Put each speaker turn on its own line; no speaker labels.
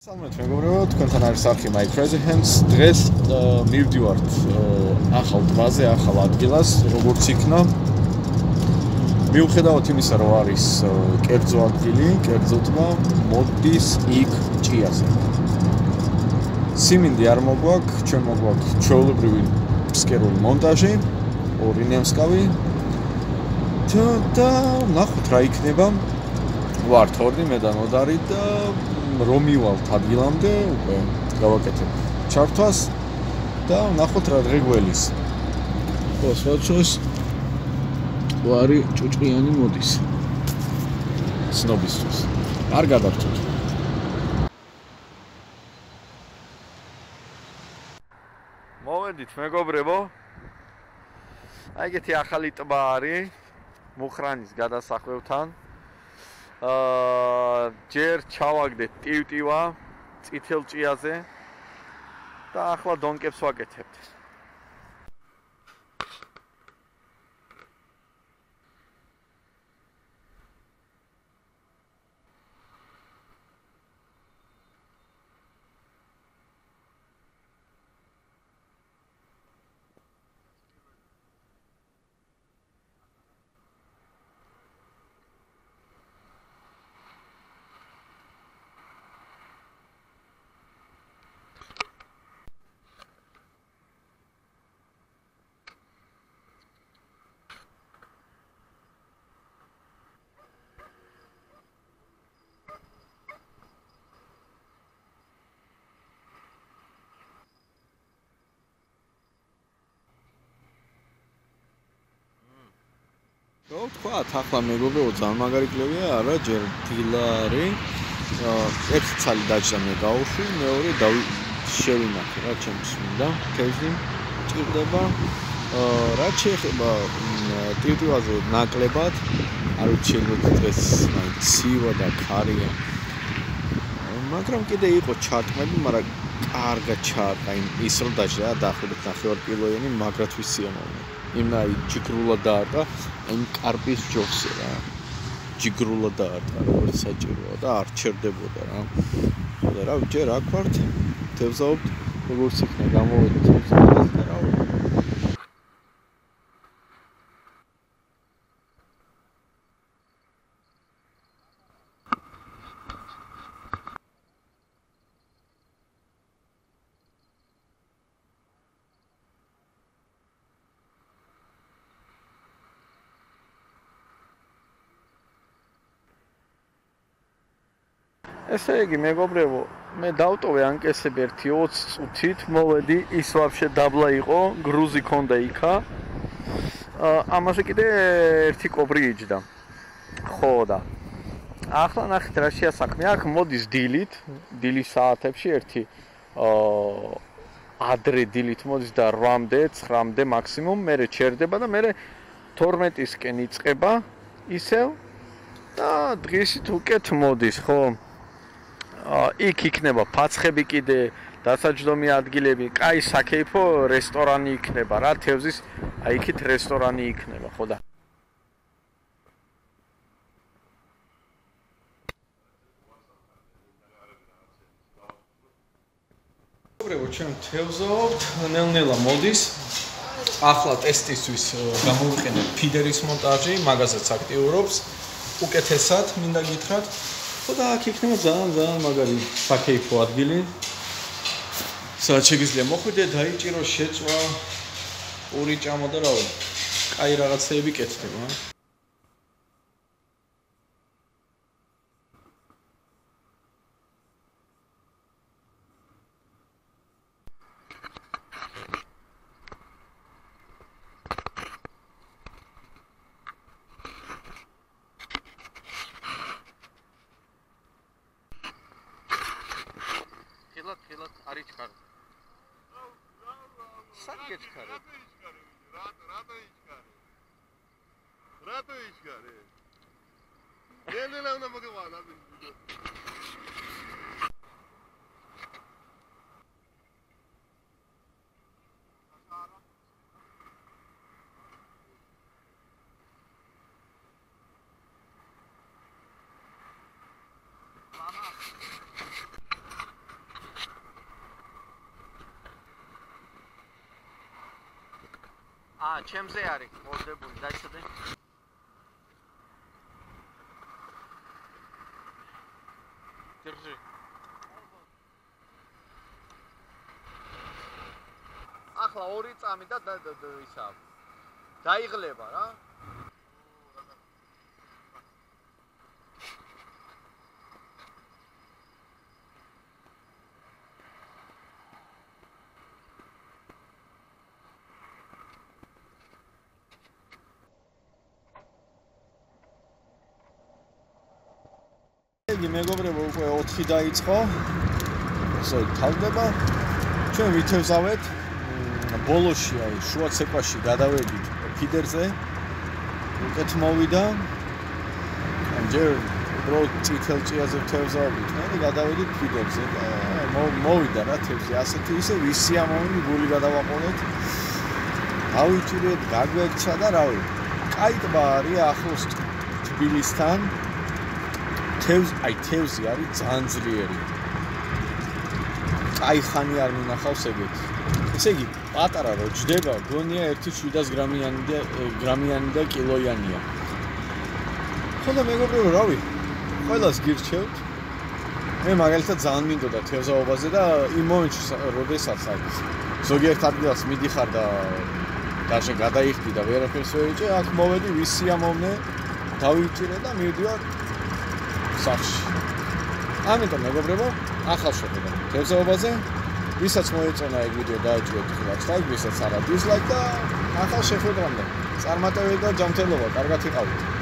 Salmet მეგობრებო, თქვენთან არის არქი Mike Razorhands. დღეს მივდივართ ახალ ტბაზე, ახალ ადგილას, როგორც იქნა. მიუხედავად იმისა, რომ არის კერძო ადგილი, კერძო ტბა, მოდის იქ ჭიაზე. სიმინდი არ მოგვაქვს, ჩვენ მოგვაქვს ჩვეულებრივი ფსკერული მონტაჟი, ორი ნემსკავი. და ნახოთ რა იქნება. ვართ ორნი, მე და ნოდარი და რომ მივალთ ადგილამდე, უკვე გავაკეთებ ჩართვას და ნახოთ რა დღე გველის. ხო, სვაჩოს ვარი ჭუჭყიანი მოდის. ცნობისთვის. არ გადავწყვეტ. მოვედით მეგობრებო. აი ეგეთი ახალი ტბა არის მუხრანის გადასახვევთან. ჯერ ჩავაგდეთ ტივტივა წითელ ჭიაზე და ახლა დონკებს ვაკეთებთ. თქვა, ახლა მეგობრებო, ძალიან მაგარი კლევია, არა, ჯერ დილა არის. ერთი ცალი დაჭდა მე გავუშვი, მეორე შევინახე რა ჩემს მინდა. თევზი ჭირდება. რაც შეეხება ტივტივაზე ნაკლებად, არ ვიცი შეიძლება დღეს ცივა და ქარია. მაგრამ კიდე იყო ჩარტმები, მაგრამ კარგად ჩარტა, ის რომ დაჭდა დაახლოებით 9 კილოიანი, მაგრად ვისიამოვნე. იმნაი ჯიგრულად დაარტყა, იმ კარპის ჯოხზე რა. ჯიგრულად დაარტყა, როგორც საჭიროა და არ ჩერდებოდა რა. და რა ვიცი, რა გვართ? თევზაობთ, როგორც იქნა გამოვედი თევზაობას და რა. ესე იგი მეგობრებო, მე დავტოვე ანკესები 1-20 წუთით, მოვედი, ის ვაფშე დაბლა იყო, გრუზი ქონდა იქა. ამაზე კიდე ერთი კობრი იჯდა. ხო და ახლა ნახეთ რა შეასაქმე აქ მოდის დილით, დილის საათებში ერთი ადრე დილით მოდის და 8-მდე, 9-მდე მაქსიმუმ, მერე ჩერდება და მერე 12-ისკენ იწყება ისევ და დღისით უკეთ მოდის, ხო? იქ იქნება ფაცხები კიდე, დასაჯდომი ადგილები, კაი საკეიფო რესტორანი იქნება რა, თევზის აი იქით რესტორანი იქნება, ხო და მეგობრებო, ჩვენ თევზაობთ, ნელ-ნელა მოდის. ახლა ტესტისთვის გამოვიყენებ ფიდერის მონტაჟი, მაგასაც აქტიურობს. უკეთესად მინდა გითხრათ. ხო და აქ იქნება ძალიან მაგარი საკეიფო ადგილი. სადაც შეგიძლია მოხვიდე, დაიჭირო, შეწვა, პური ჭამო და რავი. კაი რაღაცეები კეთდება. ხილად არის ჩქარი. საკე ჩქარი. რატო იჩქარი? ნელ-ნელა უნდა მოგევალ ამის. ჩემზე არის მოდებული, დაიცადე. держи. ახლა 2 წამი და ისა დაიღლება რა. იგი მეგობრებო უკვე 4 დაიწყო. ესე თავდება. ჩვენ ვითევზავეთ ბოლოში აი შუა ცეკვაში გადავედით ფიდერზე. უკეთ მოვიდა. ჯერ უბრალოდ წითელ ჭიაზე ვთევზავდით. მე გადავედით ფიდერზე და მოვიდა რა თევზი ასეთი ისე ვისიამოვნი გული გადავაყოლეთ. დავიჭირეთ, გაგვერჩა და რავი. კაი ტბა არის ახლოს თბილისთან. თევზი არის ძალიან ძლიერი. კაი ხანი არ მინახავს ეგეთი. ესე იგი, პატარა რო ჯდება, გონია 1.700 გრამიანი და კილოიანია. ხოლო მეგობრებო, რავი, ყველას გირჩევთ. მე მაგალითად ძალიან მინდოდა თევზაობაზე და იმ მომენტში, როდესაც არის ზოგიერთ ადგილას მიდიხარ და даже გადაიხდი და ვერაფერს ვეჭე, აქ მოვედი ვისიამოვნე, დავიჭირე და მივდივარ სახში. ამიტომ მეგობრებო, ახალ შეხედა თევზაობაზე, ვისაც მოეწონა ეგ ვიდეო დააჭირეთ ხილაკს ლაიქ, ვისაც არა დისლაიქ და ახალ შეხვედრამდე. წარმატებები და ჯანმრთელობა, კარგად იყავით.